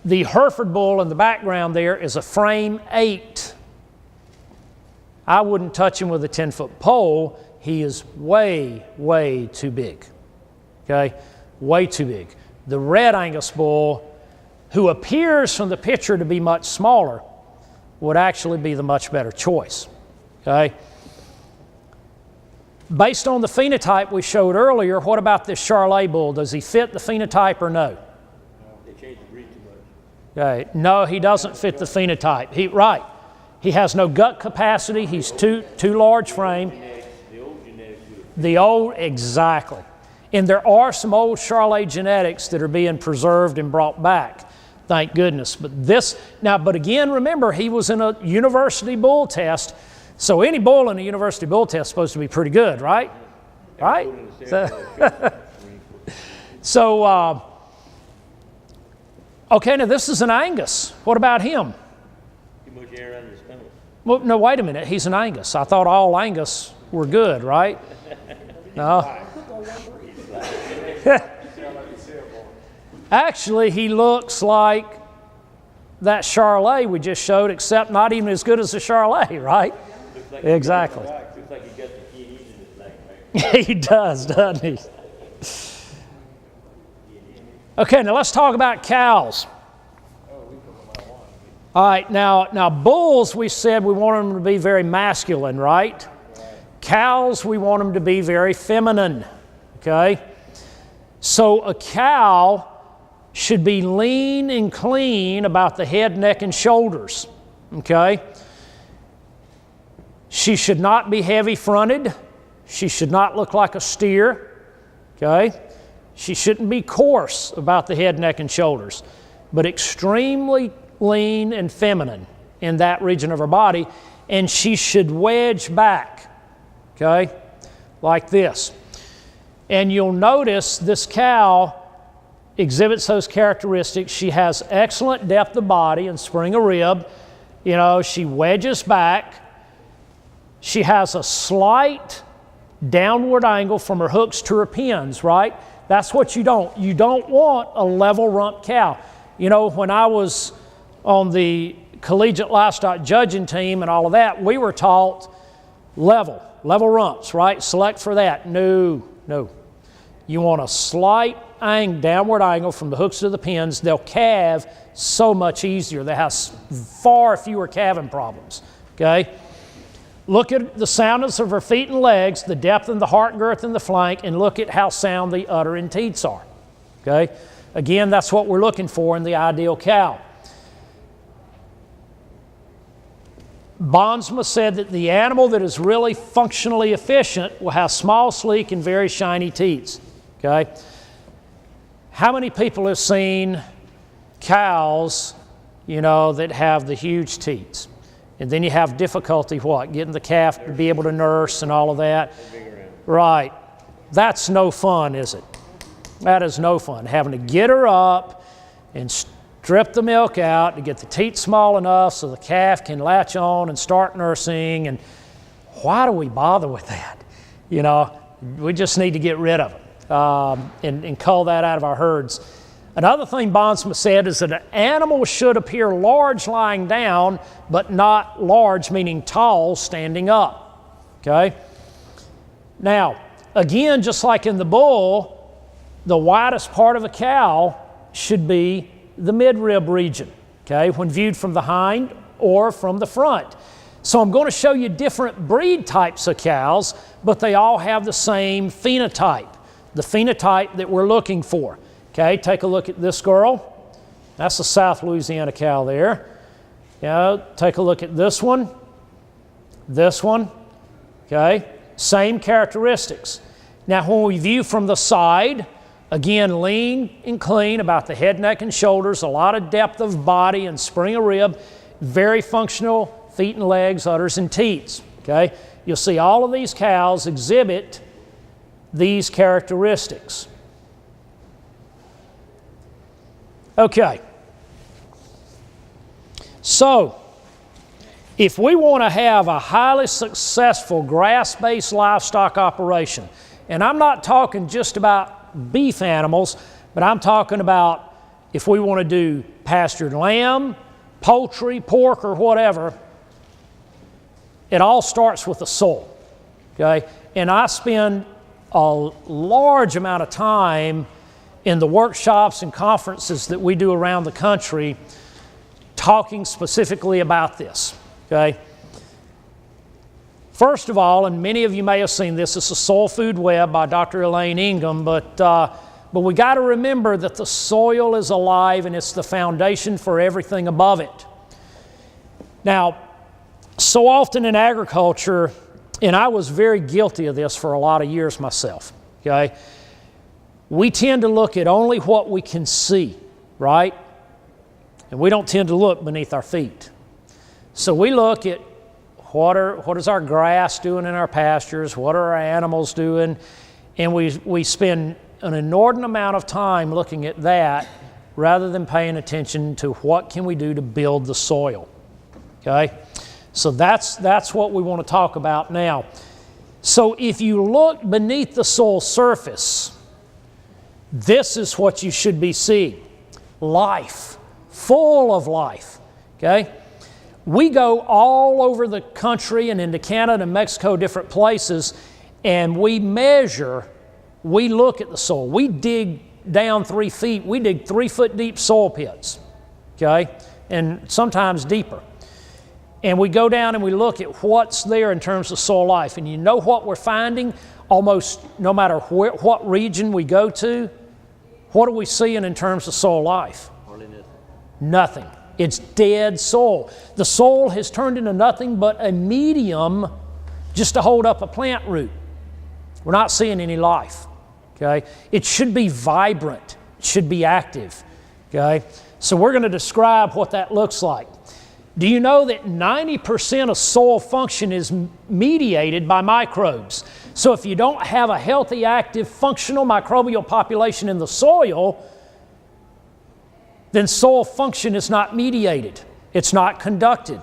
The Hereford bull in the background there is a frame 8. I wouldn't touch him with a 10-foot pole. He is way, way too big, okay? Way too big. The red Angus bull, who appears from the picture to be much smaller, would actually be the much better choice, okay? Based on the phenotype we showed earlier, what about this Charolais bull? Does he fit the phenotype or no? They changed the breed too much. Okay. No, he doesn't fit the phenotype. Right. He has no gut capacity. He's too large frame. The old genetics. Exactly. And there are some old Charolais genetics that are being preserved and brought back. Thank goodness. But again, remember, he was in a university bull test. So any bull in a university bull test is supposed to be pretty good, right? Right? So, okay, now this is an Angus. What about him? Too much air under the stomach. Well, no, wait a minute. He's an Angus. I thought all Angus were good, right? No. Actually, he looks like that Charolais we just showed, except not even as good as the Charolais, right? Like exactly. Looks like he got the key in his leg, right? He does, doesn't he? Okay, now let's talk about cows. All right, now bulls, we said we want them to be very masculine, right? Cows, we want them to be very feminine, okay? So a cow should be lean and clean about the head, neck, and shoulders, okay? She should not be heavy-fronted. She should not look like a steer, okay? She shouldn't be coarse about the head, neck, and shoulders, but extremely lean and feminine in that region of her body, and she should wedge back, okay, like this. And you'll notice this cow exhibits those characteristics. She has excellent depth of body and spring of rib. You know, she wedges back. She has a slight downward angle from her hooks to her pins, right? That's what you don't. You don't want a level rump cow. You know, when I was on the collegiate livestock judging team and all of that, we were taught level rumps, right? Select for that. No. You want a slight downward angle from the hooks to the pins. They'll calve so much easier. They have far fewer calving problems, okay? Look at the soundness of her feet and legs, the depth in the heart girth and the flank, and look at how sound the udder and teats are, okay? Again, that's what we're looking for in the ideal cow. Bonsma said that the animal that is really functionally efficient will have small, sleek, and very shiny teats, okay? How many people have seen cows, you know, that have the huge teats? And then you have difficulty, what? Getting the calf to be able to nurse and all of that. Right. That's no fun, is it? That is no fun. Having to get her up and strip the milk out to get the teat small enough so the calf can latch on and start nursing. And why do we bother with that? You know, we just need to get rid of it and cull that out of our herds. Another thing Bonsma said is that an animal should appear large lying down, but not large, meaning tall, standing up, okay? Now, again, just like in the bull, the widest part of a cow should be the midrib region, okay, when viewed from the hind or from the front. So I'm going to show you different breed types of cows, but they all have the same phenotype, the phenotype that we're looking for. Okay, take a look at this girl. That's a South Louisiana cow there. Take a look at this one, okay? Same characteristics. Now, when we view from the side, again, lean and clean about the head, neck, and shoulders, a lot of depth of body and spring of rib, very functional feet and legs, udders, and teats, okay? You'll see all of these cows exhibit these characteristics. Okay, so if we want to have a highly successful grass-based livestock operation, and I'm not talking just about beef animals, but I'm talking about if we want to do pastured lamb, poultry, pork, or whatever, it all starts with the soil, okay? And I spend a large amount of time in the workshops and conferences that we do around the country talking specifically about this, okay? First of all, and many of you may have seen this, it's the Soil Food Web by Dr. Elaine Ingham, but we got to remember that the soil is alive and it's the foundation for everything above it. Now, so often in agriculture, and I was very guilty of this for a lot of years myself, okay? We tend to look at only what we can see, right? And we don't tend to look beneath our feet. So we look at what is our grass doing in our pastures, what are our animals doing, and we spend an inordinate amount of time looking at that rather than paying attention to what can we do to build the soil, okay? So that's what we want to talk about now. So if you look beneath the soil surface, this is what you should be seeing. Life, full of life, okay? We go all over the country and into Canada and Mexico, different places, and we measure, we look at the soil. We dig down 3 feet, we dig 3-foot deep soil pits, okay? And sometimes deeper. And we go down and we look at what's there in terms of soil life. And you know what we're finding? Almost no matter what region we go to, what are we seeing in terms of soil life? Hardly nothing. Nothing. It's dead soil. The soil has turned into nothing but a medium just to hold up a plant root. We're not seeing any life, okay? It should be vibrant. It should be active, okay? So we're going to describe what that looks like. Do you know that 90% of soil function is mediated by microbes? So if you don't have a healthy, active, functional microbial population in the soil, then soil function is not mediated. It's not conducted.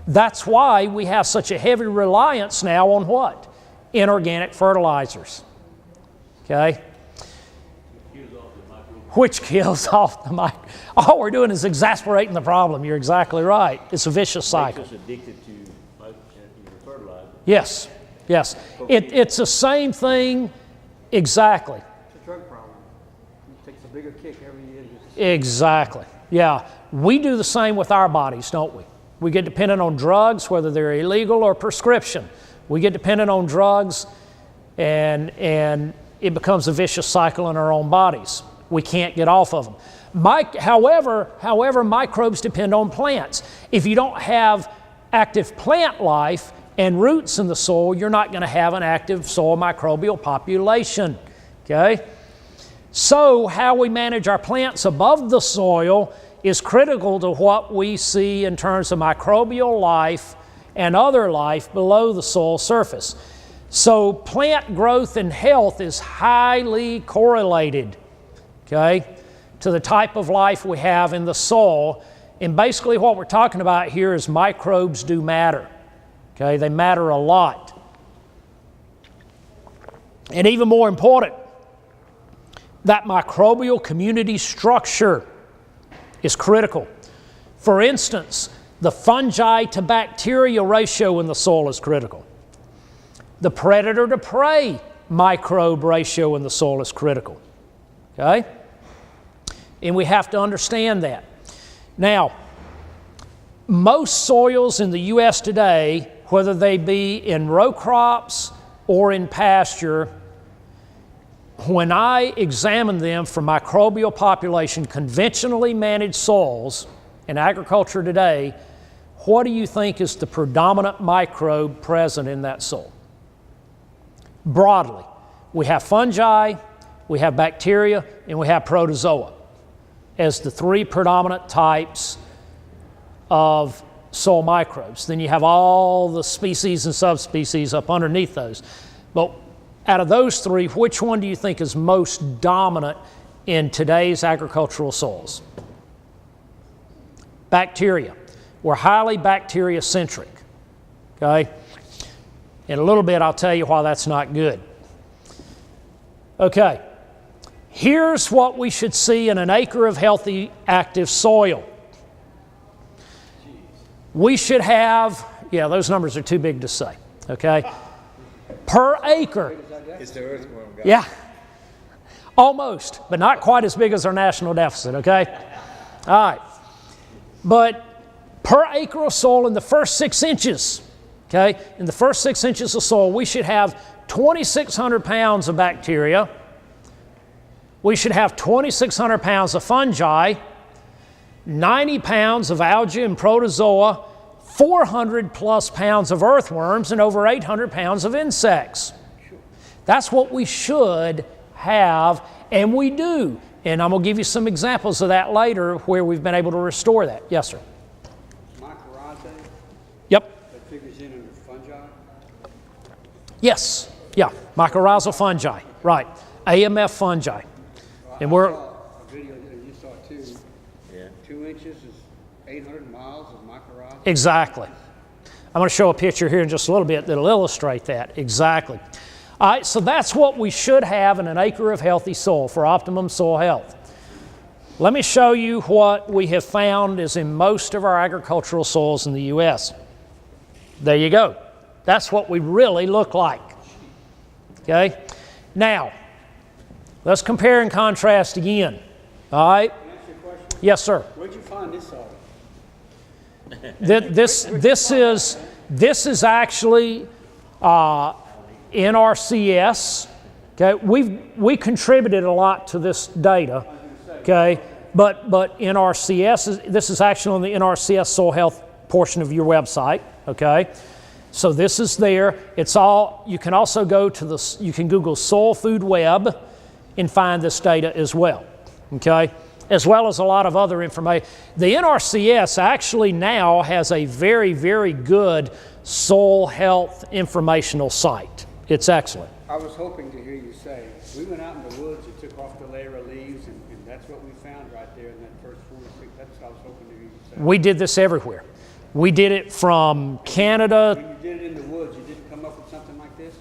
That's why we have such a heavy reliance now on what? Inorganic fertilizers, okay? Which kills off the microbe. All we're doing is exasperating the problem. You're exactly right. It's a vicious cycle. Makes us addicted to fertilizer. Yes, yes. It's the same thing exactly. It's a drug problem. It takes a bigger kick every year. Exactly. Yeah. We do the same with our bodies, don't we? We get dependent on drugs, whether they're illegal or prescription. We get dependent on drugs, and it becomes a vicious cycle in our own bodies. We can't get off of them. However, microbes depend on plants. If you don't have active plant life and roots in the soil, you're not going to have an active soil microbial population, okay? So how we manage our plants above the soil is critical to what we see in terms of microbial life and other life below the soil surface. So plant growth and health is highly correlated, okay, to the type of life we have in the soil. And basically what we're talking about here is microbes do matter, okay? They matter a lot. And even more important, that microbial community structure is critical. For instance, the fungi to bacteria ratio in the soil is critical. The predator to prey microbe ratio in the soil is critical, okay? And we have to understand that. Now, most soils in the U.S. today, whether they be in row crops or in pasture, when I examine them for microbial population, conventionally managed soils in agriculture today, what do you think is the predominant microbe present in that soil? Broadly, we have fungi, we have bacteria, and we have protozoa as the 3 predominant types of soil microbes. Then you have all the species and subspecies up underneath those. But out of those 3, which one do you think is most dominant in today's agricultural soils? Bacteria. We're highly bacteria-centric, okay? In a little bit, I'll tell you why that's not good. Okay, Here's what we should see in an acre of healthy, active soil. We should have, yeah, those numbers are too big to say, okay? Per acre. It's the earthworm guy. Yeah, almost, but not quite as big as our national deficit, okay? All right, but per acre of soil in the first 6 inches, okay? In the first 6 inches of soil, we should have 2,600 pounds of bacteria. We should have 2,600 pounds of fungi, 90 pounds of algae and protozoa, 400 plus pounds of earthworms, and over 800 pounds of insects. That's what we should have, and we do. And I'm going to give you some examples of that later where we've been able to restore that. Yes, sir. Mycorrhizae, Yep. that figures in under fungi. Yes. Yeah. Mycorrhizal fungi. Right. AMF fungi. And we're... I saw a video that you saw too. Yeah. 2 inches is 800 miles of mycorrhizae. Exactly. I'm going to show a picture here in just a little bit that'll illustrate that. Exactly. All right, so that's what we should have in an acre of healthy soil for optimum soil health. Let me show you what we have found is in most of our agricultural soils in the U.S. There you go. That's what we really look like. Okay? Now, let's compare and contrast again. All right? Can I ask you a question? Yes, sir. Where'd you find this soil? This is actually NRCS. Okay, we contributed a lot to this data. Okay, but NRCS this is actually on the NRCS soil health portion of your website. Okay, so this is there. It's all. You can also go to you can Google Soil Food Web and find this data as well. Okay, as well as a lot of other information. The NRCS actually now has a very, very good soil health informational site. It's excellent. I was hoping to hear you say, we went out in the woods and took off the layer of leaves, and that's what we found right there in that first 4 to 6. That's what I was hoping to hear you say. We did this everywhere. We did it from Canada. When you did it in the woods, you didn't come up with something like this?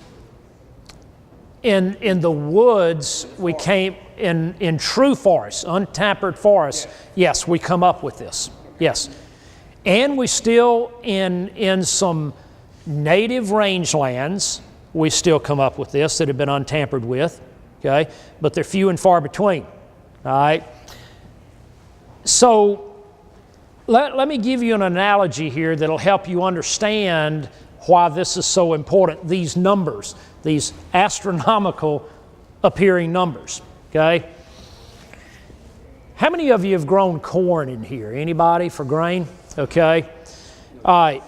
In the woods, we came in true forest, untampered forest. Yes, we come up with this. Yes. And we still, in some native rangelands, we still come up with this that have been untampered with, okay? But they're few and far between, all right? So let me give you an analogy here that'll help you understand why this is so important, these numbers, these astronomical appearing numbers, okay? How many of you have grown corn in here? Anybody for grain? Okay. All right.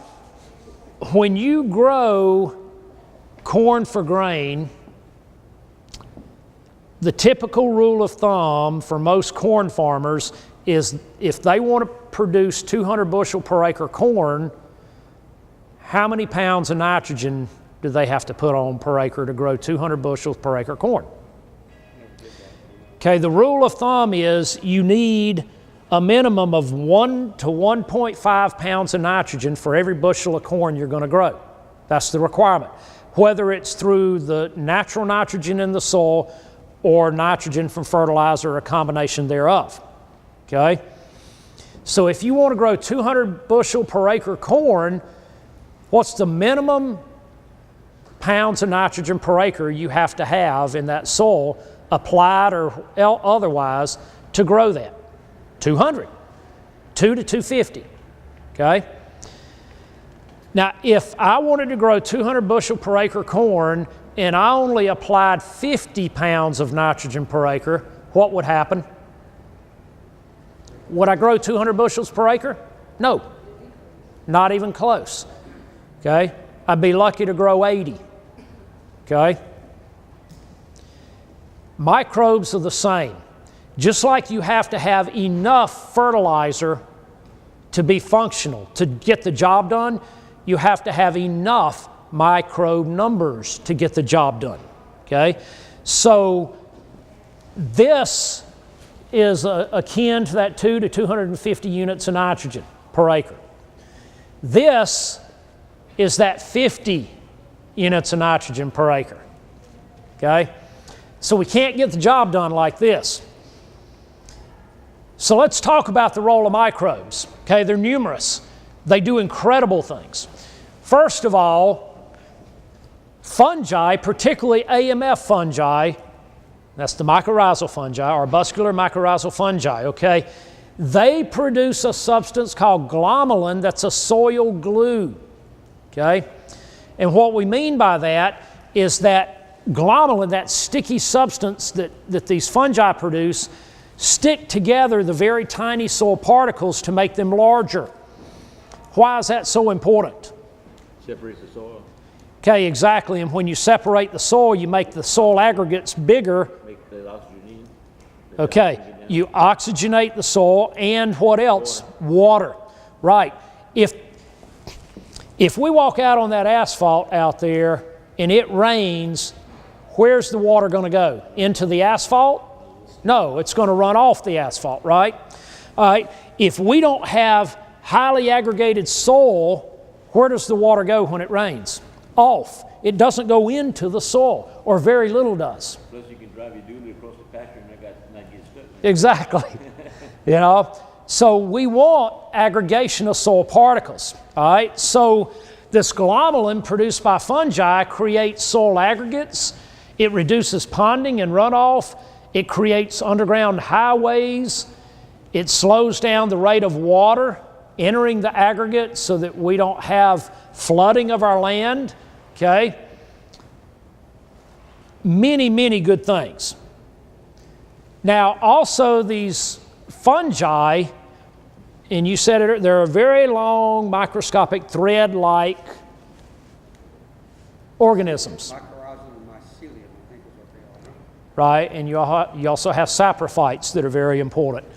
When you grow corn for grain, the typical rule of thumb for most corn farmers is if they want to produce 200 bushel per acre corn, how many pounds of nitrogen do they have to put on per acre to grow 200 bushels per acre corn? Okay, the rule of thumb is you need a minimum of 1 to 1.5 pounds of nitrogen for every bushel of corn you're going to grow. That's the requirement. Whether it's through the natural nitrogen in the soil or nitrogen from fertilizer or a combination thereof. Okay? So if you want to grow 200 bushel per acre corn, what's the minimum pounds of nitrogen per acre you have to have in that soil, applied or otherwise, to grow that? 200, 2 to 250, okay? Now, if I wanted to grow 200 bushel per acre corn and I only applied 50 pounds of nitrogen per acre, what would happen? Would I grow 200 bushels per acre? No, not even close, okay? I'd be lucky to grow 80, okay? Microbes are the same. Just like you have to have enough fertilizer to be functional, to get the job done, you have to have enough microbe numbers to get the job done, okay? So this is akin to that 2 to 250 units of nitrogen per acre. This is that 50 units of nitrogen per acre, okay? So we can't get the job done like this. So let's talk about the role of microbes. Okay, they're numerous. They do incredible things. First of all, fungi, particularly AMF fungi, that's the mycorrhizal fungi, or arbuscular mycorrhizal fungi, okay? They produce a substance called glomalin that's a soil glue, okay? And what we mean by that is that glomalin, that sticky substance that these fungi produce, stick together the very tiny soil particles to make them larger. Why is that so important? Separates the soil. Okay, exactly. And when you separate the soil, you make the soil aggregates bigger. Make the oxygen. Okay, you oxygenate the soil and what else? Water. Right. If we walk out on that asphalt out there and it rains, where's the water going to go? Into the asphalt? No, it's going to run off the asphalt, right? All right. If we don't have highly aggregated soil, where does the water go when it rains? Off. It doesn't go into the soil, or very little does. Plus you can drive your dually across the pasture and not get stuck. Exactly. You know, so we want aggregation of soil particles. All right. So this glomalin produced by fungi creates soil aggregates. It reduces ponding and runoff. It creates underground highways. It slows down the rate of water entering the aggregate so that we don't have flooding of our land. Okay? Many, many good things. Now, also these fungi, and you said it, they're a very long microscopic thread-like organisms. Mycorrhizal and mycelium, I think is what they are. Right, and you also have saprophytes that are very important.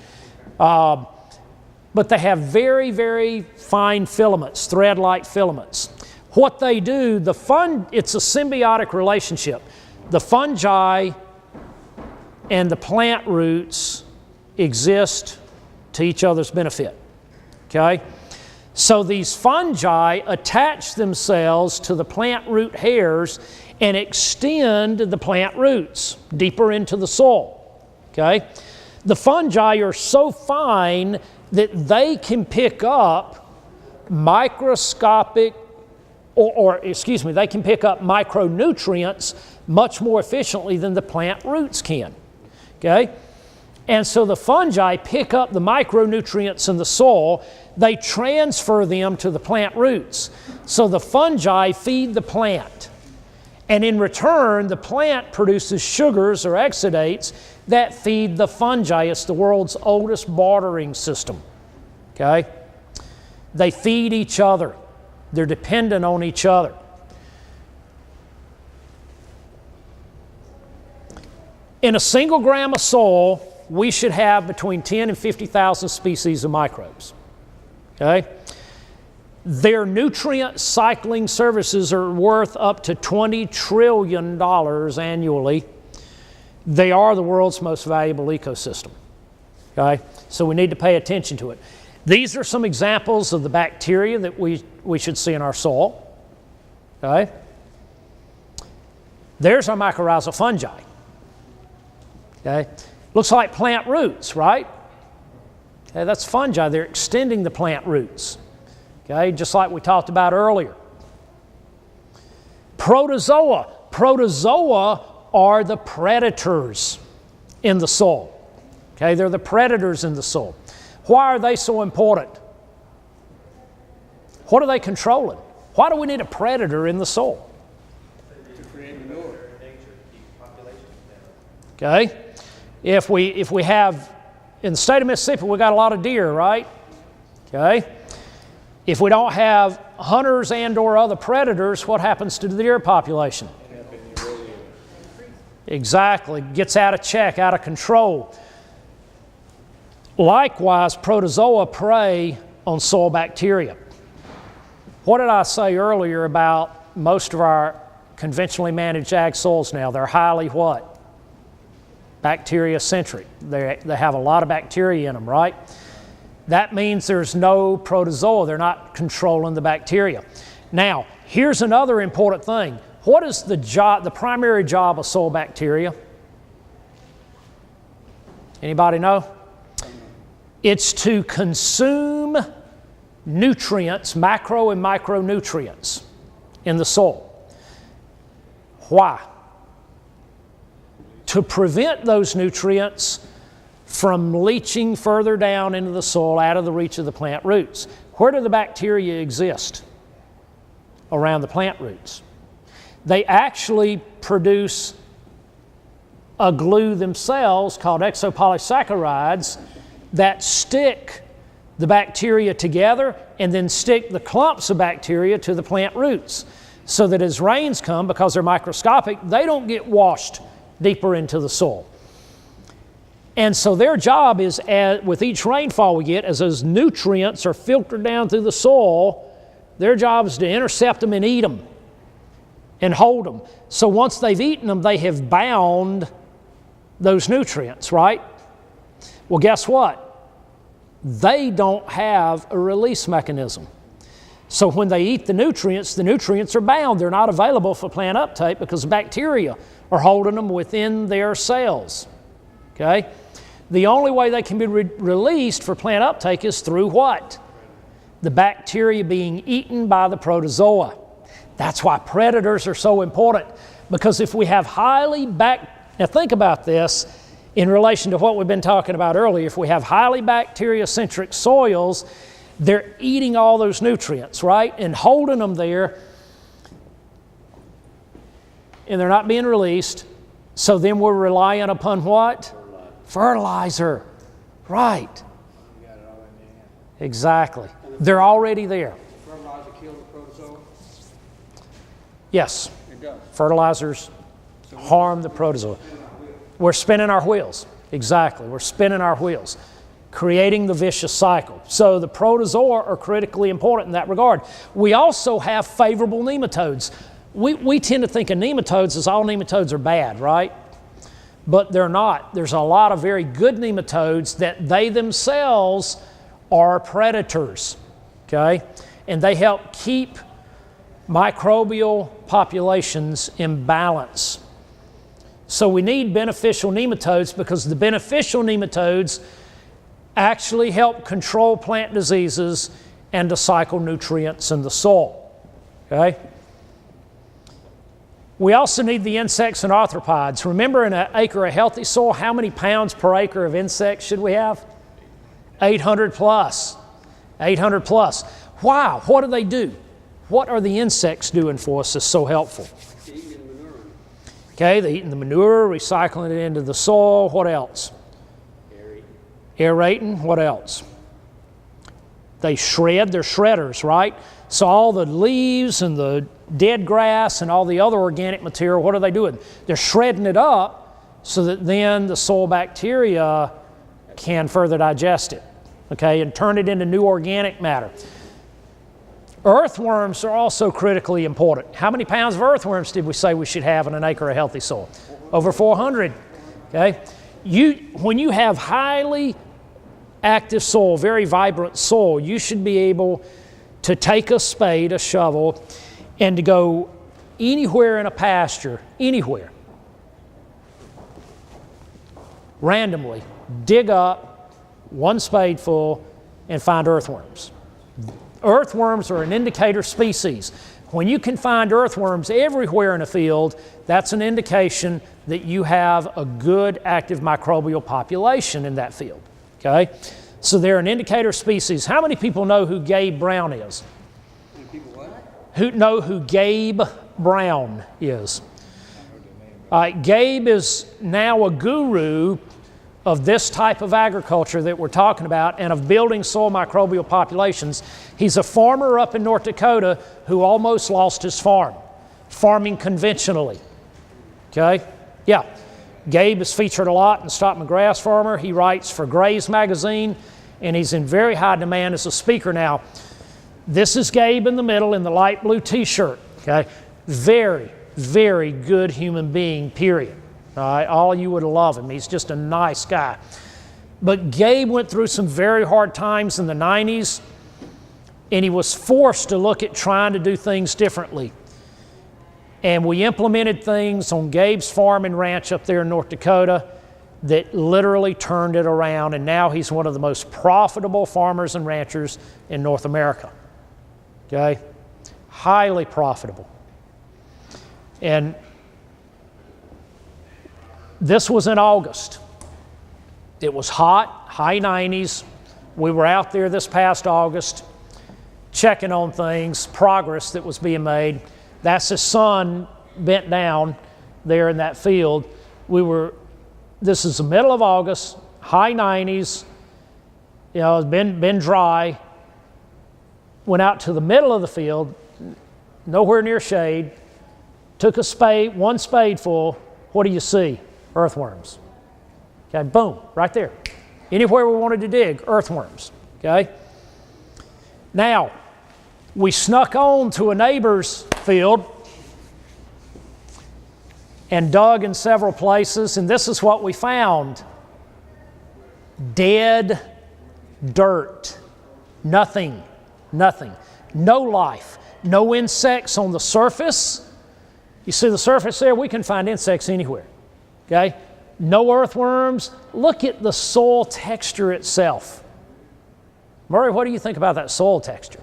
But they have very, very fine filaments, thread-like filaments. What they do, it's a symbiotic relationship. The fungi and the plant roots exist to each other's benefit, okay? So these fungi attach themselves to the plant root hairs and extend the plant roots deeper into the soil, okay? The fungi are so fine that they can pick up microscopic, they can pick up micronutrients much more efficiently than the plant roots can, okay? And so the fungi pick up the micronutrients in the soil, they transfer them to the plant roots. So the fungi feed the plant. And in return, the plant produces sugars or exudates that feed the fungi. It's the world's oldest bartering system, okay? They feed each other. They're dependent on each other. In a single gram of soil, we should have between 10 and 50,000 species of microbes, okay? Their nutrient cycling services are worth up to $20 trillion annually. They are the world's most valuable ecosystem, okay? So we need to pay attention to it. These are some examples of the bacteria that we should see in our soil, okay? There's our mycorrhizal fungi, okay? Looks like plant roots, right? Okay, that's fungi. They're extending the plant roots, okay, just like we talked about earlier. Protozoa. Protozoa are the predators in the soil, okay? They're the predators in the soil. Why are they so important? What are they controlling? Why do we need a predator in the soil? To create manure. Okay? If we have, in the state of Mississippi, we got a lot of deer, right? Okay? If we don't have hunters and or other predators, what happens to the deer population? Exactly. Gets out of check, out of control. Likewise, protozoa prey on soil bacteria. What did I say earlier about most of our conventionally managed ag soils now? They're highly what? Bacteria-centric. They have a lot of bacteria in them, right? That means there's no protozoa. They're not controlling the bacteria. Now, here's another important thing. What is the primary job of soil bacteria? Anybody know? It's to consume nutrients, macro and micronutrients in the soil. Why? To prevent those nutrients from leaching further down into the soil out of the reach of the plant roots. Where do the bacteria exist? Around the plant roots. They actually produce a glue themselves called exopolysaccharides that stick the bacteria together and then stick the clumps of bacteria to the plant roots, so that as rains come, because they're microscopic, they don't get washed deeper into the soil. And so their job is, with each rainfall we get, as those nutrients are filtered down through the soil, their job is to intercept them and eat them and hold them. So once they've eaten them, they have bound those nutrients, right? Well, guess what? They don't have a release mechanism. So when they eat the nutrients are bound. They're not available for plant uptake because bacteria are holding them within their cells. Okay? The only way they can be released for plant uptake is through what? The bacteria being eaten by the protozoa. That's why predators are so important, because if we have now think about this in relation to what we've been talking about earlier. If we have highly bacteria-centric soils, they're eating all those nutrients, right? And holding them there, and they're not being released. So then we're relying upon what? Fertilizer. Right. You got it all in there. Exactly. They're already there. Fertilizer kill the protozoa? Yes. It does. Fertilizers harm the protozoa. We're spinning our wheels. Exactly. We're spinning our wheels, creating the vicious cycle. So the protozoa are critically important in that regard. We also have favorable nematodes. We tend to think of nematodes as all nematodes are bad, right? But they're not. There's a lot of very good nematodes that they themselves are predators, okay? And they help keep microbial populations in balance. So we need beneficial nematodes, because the beneficial nematodes actually help control plant diseases and to cycle nutrients in the soil, okay? We also need the insects and arthropods. Remember, in an acre of healthy soil, how many pounds per acre of insects should we have? 800 plus. 800 plus. Wow, what do they do? What are the insects doing for us that's so helpful? Eating manure. Okay, they're eating the manure, recycling it into the soil. What else? Aerating. What else? They shred. They're shredders, right? So all the leaves and the dead grass and all the other organic material, what are they doing? They're shredding it up so that then the soil bacteria can further digest it, okay, and turn it into new organic matter. Earthworms are also critically important. How many pounds of earthworms did we say we should have in an acre of healthy soil? Over 400, okay? When you have highly active soil, very vibrant soil, you should be able to take a spade, a shovel, and to go anywhere in a pasture, anywhere, randomly, dig up one spadeful and find earthworms. Earthworms are an indicator species. When you can find earthworms everywhere in a field, that's an indication that you have a good active microbial population in that field, okay? So they're an indicator species. How many people know who Gabe Brown is? People what? Who know who Gabe Brown is? Gabe is now a guru of this type of agriculture that we're talking about and of building soil microbial populations. He's a farmer up in North Dakota who almost lost his farm, farming conventionally, okay? Yeah, Gabe is featured a lot in Stop McGrath's Farmer. He writes for Gray's magazine, and he's in very high demand as a speaker now. This is Gabe in the middle in the light blue t-shirt, okay? Very, very good human being, period. All right, all of you would love him. He's just a nice guy. But Gabe went through some very hard times in the 90s, and he was forced to look at trying to do things differently. And we implemented things on Gabe's farm and ranch up there in North Dakota that literally turned it around, and now he's one of the most profitable farmers and ranchers in North America. Okay? Highly profitable. And this was in August. It was hot, high 90s. We were out there this past August checking on things, progress that was being made. That's his son bent down there in that field. This is the middle of August, high 90s, you know, it's been dry. Went out to the middle of the field, nowhere near shade, took a spade, one spade full. What do you see? Earthworms. Okay, boom, right there. Anywhere we wanted to dig, earthworms. Okay? Now, we snuck on to a neighbor's field and dug in several places, and this is what we found. Dead dirt. Nothing. Nothing. No life. No insects on the surface. You see the surface there? We can find insects anywhere. Okay? No earthworms. Look at the soil texture itself. Murray, what do you think about that soil texture?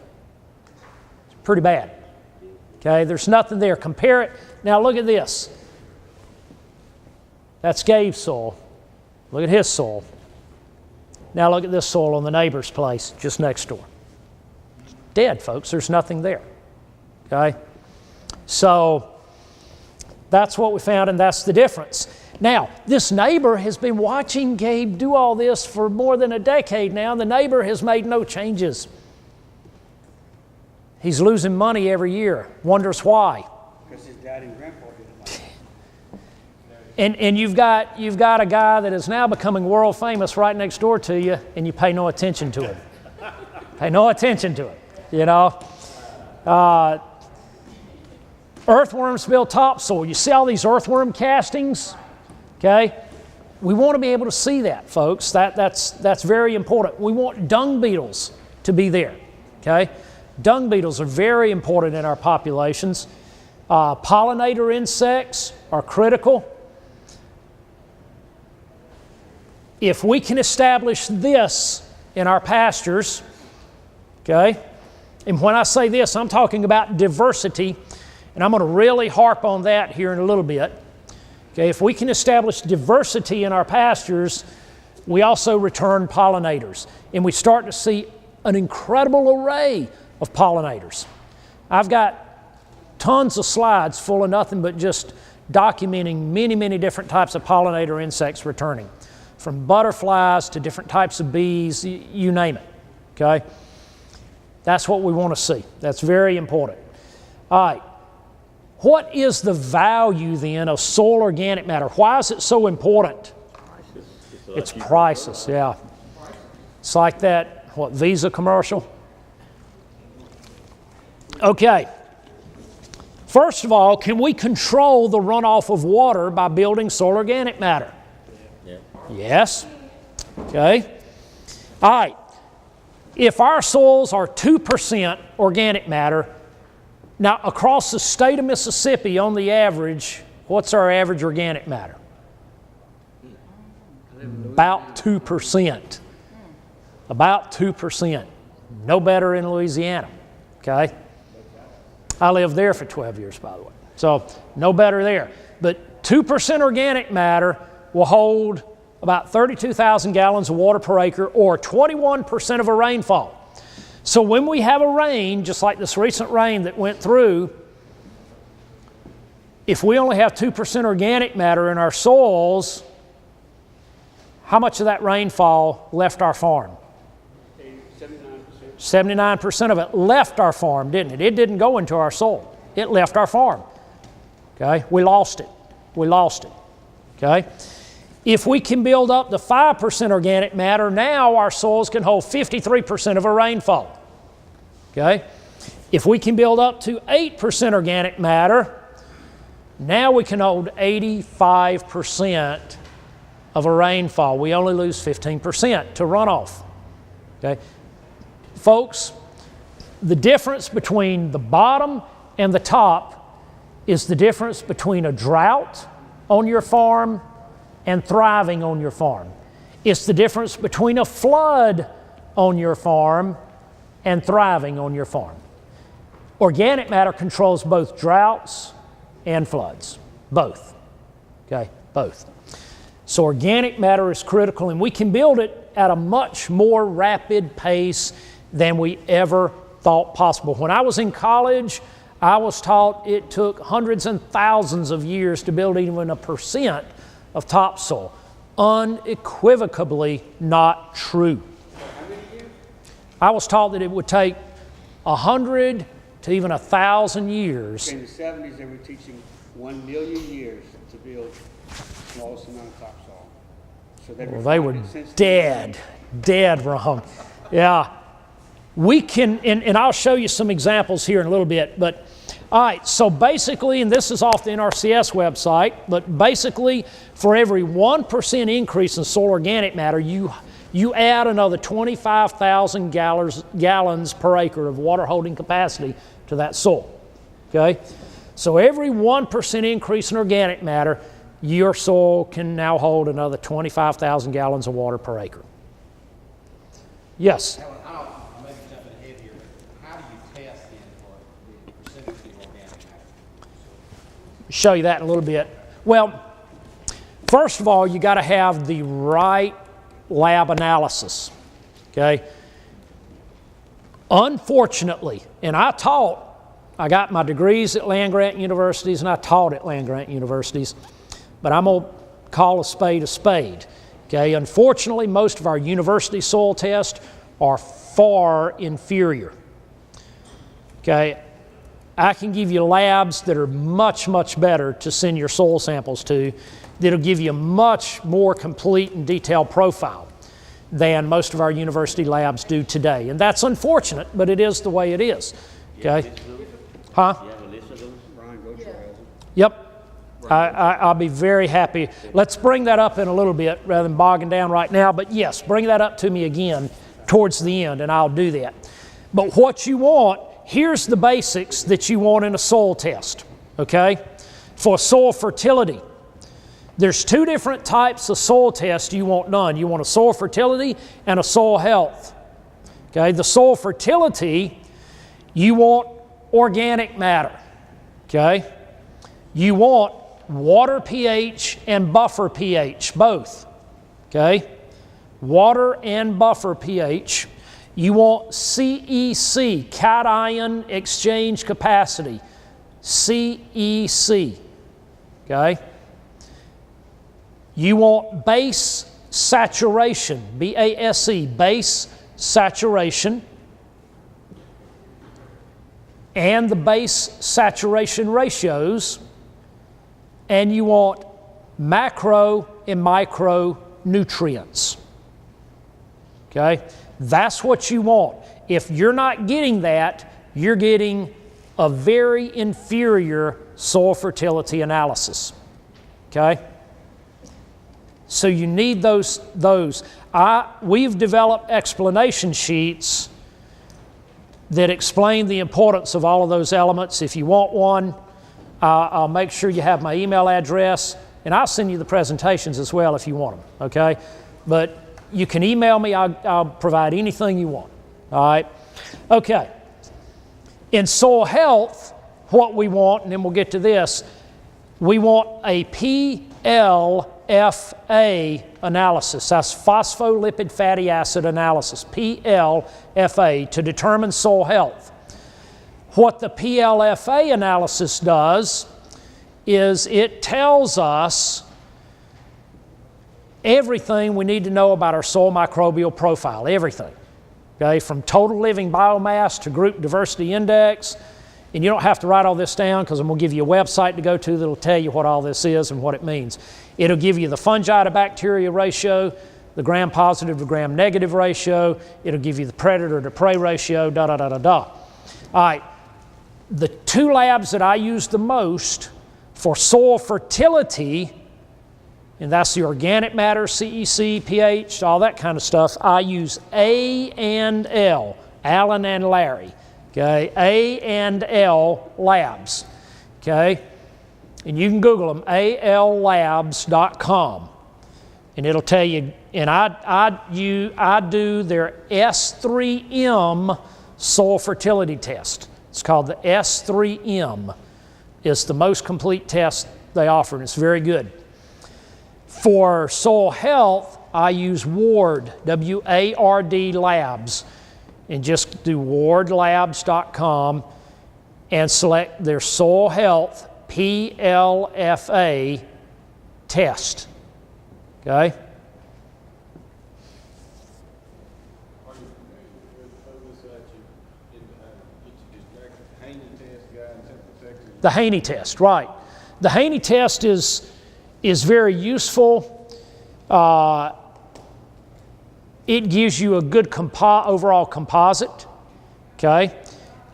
It's pretty bad. Okay? There's nothing there. Compare it. Now look at this. That's Gabe's soil. Look at his soil. Now look at this soil on the neighbor's place just next door. It's dead, folks. There's nothing there. Okay? So that's what we found, and that's the difference. Now, this neighbor has been watching Gabe do all this for more than a decade now. The neighbor has made no changes. He's losing money every year. Wonders why. Because his dad and grandpa did it. And you've got a guy that is now becoming world famous right next door to you, and you pay no attention to him. Pay no attention to it. You know. Earthworms build topsoil. You see all these earthworm castings? Okay? We want to be able to see that, folks. That's very important. We want dung beetles to be there. Okay? Dung beetles are very important in our populations. Pollinator insects are critical. If we can establish this in our pastures, okay? And when I say this, I'm talking about diversity, and I'm going to really harp on that here in a little bit. Okay, if we can establish diversity in our pastures, we also return pollinators, and we start to see an incredible array of pollinators. I've got tons of slides full of nothing but just documenting many, many different types of pollinator insects returning, from butterflies to different types of bees, you name it. Okay? That's what we want to see. That's very important. All right. What is the value then of soil organic matter? Why is it so important? It's priceless, yeah. It's like that, Visa commercial? Okay. First of all, can we control the runoff of water by building soil organic matter? Yeah. Yes. Okay. All right. If our soils are 2% organic matter, now across the state of Mississippi on the average, what's our average organic matter? About 2%. About 2%. No better in Louisiana. Okay? I lived there for 12 years, by the way. So no better there. But 2% organic matter will hold about 32,000 gallons of water per acre, or 21% of a rainfall. So when we have a rain, just like this recent rain that went through, if we only have 2% organic matter in our soils, how much of that rainfall left our farm? 79%. 79% of it left our farm, didn't it? It didn't go into our soil. It left our farm. Okay? We lost it. We lost it. Okay? If we can build up to 5% organic matter, now our soils can hold 53% of a rainfall. Okay? If we can build up to 8% organic matter, now we can hold 85% of a rainfall. We only lose 15% to runoff. Okay? Folks, the difference between the bottom and the top is the difference between a drought on your farm and thriving on your farm. It's the difference between a flood on your farm and thriving on your farm. Organic matter controls both droughts and floods, both, okay, both. So organic matter is critical, and we can build it at a much more rapid pace than we ever thought possible. When I was in college, I was taught it took hundreds and thousands of years to build even 1% of topsoil. Unequivocally not true. I was taught that it would take 100 to even 1,000 years. In the 70s, they were teaching 1 million years to build the smallest amount of topsoil. So Well, they were dead wrong. Yeah. We can, and I'll show you some examples here in a little bit, but all right, so basically, and this is off the NRCS website, but basically for every 1% increase in soil organic matter, you add another 25,000 gallons per acre of water holding capacity to that soil, okay? So every 1% increase in organic matter, your soil can now hold another 25,000 gallons of water per acre. Yes? I may be jumping ahead here, but how do you test then for the percentage of organic matter? Show you that in a little bit. Well, first of all, you got to have the right lab analysis, okay? Unfortunately, and I got my degrees at land-grant universities and I taught at land-grant universities, but I'm going to call a spade, okay? Unfortunately, most of our university soil tests are far inferior, okay? I can give you labs that are much, much better to send your soil samples to that'll give you a much more complete and detailed profile than most of our university labs do today. And that's unfortunate, but it is the way it is, okay? Huh? You have a list of those? Brian Gosher has it. Yep. I'll be very happy. Let's bring that up in a little bit rather than bogging down right now, but yes, bring that up to me again towards the end and I'll do that. But what you want, here's the basics that you want in a soil test, okay? For soil fertility, there's two different types of soil tests you want done. You want a soil fertility and a soil health, okay? The soil fertility, you want organic matter, okay? You want water pH and buffer pH, both, okay? Water and buffer pH. You want CEC, cation exchange capacity, CEC, okay? You want base saturation, BASE, base saturation, and the base saturation ratios, and you want macro and micro nutrients, okay? That's what you want. If you're not getting that, you're getting a very inferior soil fertility analysis, okay? So you need those. We've developed explanation sheets that explain the importance of all of those elements. If you want one, I'll make sure you have my email address, and I'll send you the presentations as well if you want them, okay? But you can email me, I'll provide anything you want, all right? Okay. In soil health, what we want, and then we'll get to this, we want a PLFA analysis. That's phospholipid fatty acid analysis, PLFA, to determine soil health. What the PLFA analysis does is it tells us everything we need to know about our soil microbial profile, everything, okay? From total living biomass to group diversity index. And you don't have to write all this down because I'm going to give you a website to go to that'll tell you what all this is and what it means. It'll give you the fungi to bacteria ratio, the gram positive to gram negative ratio. It'll give you the predator to prey ratio, All right, the two labs that I use the most for soil fertility, and that's the organic matter, CEC, pH, all that kind of stuff, I use A&L, Alan and Larry. Okay, A&L Labs, okay? And you can Google them, allabs.com. and it'll tell you, and I do their S3M soil fertility test. It's called the S3M. It's the most complete test they offer, and it's very good. For soil health, I use Ward, W-A-R-D Labs, and just do wardlabs.com and select their soil health PLFA test. Okay? The Haney test, right. The Haney test is very useful. It gives you a good overall composite, okay?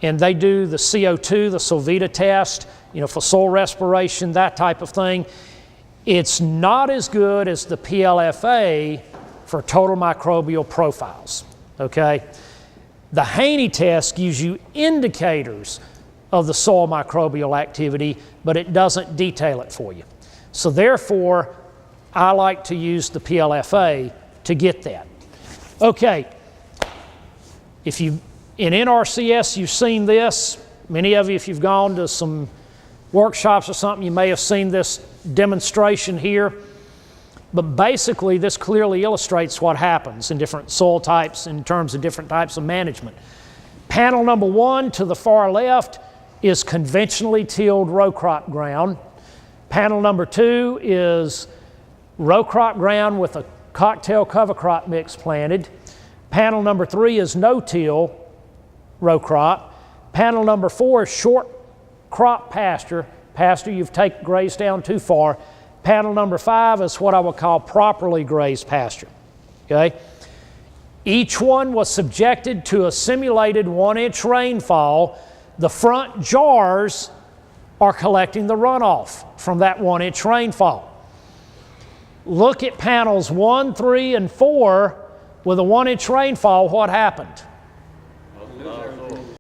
And they do the CO2, the Solvita test, for soil respiration, that type of thing. It's not as good as the PLFA for total microbial profiles, okay? The Haney test gives you indicators of the soil microbial activity, but it doesn't detail it for you. So therefore, I like to use the PLFA to get that. Okay, if you, in NRCS, you've seen this. Many of you, if you've gone to some workshops or something, you may have seen this demonstration here. But basically, this clearly illustrates what happens in different soil types in terms of different types of management. Panel number 1 to the far left is conventionally tilled row crop ground. Panel number 2 is row crop ground with a cocktail cover crop mix planted. Panel number 3 is no-till row crop. Panel number 4 is short crop pasture you've grazed down too far. Panel number 5 is what I would call properly grazed pasture, okay? Each one was subjected to a simulated 1-inch rainfall. The front jars are collecting the runoff from that 1-inch rainfall. Look at panels 1, 3, and 4 with a 1-inch rainfall, what happened?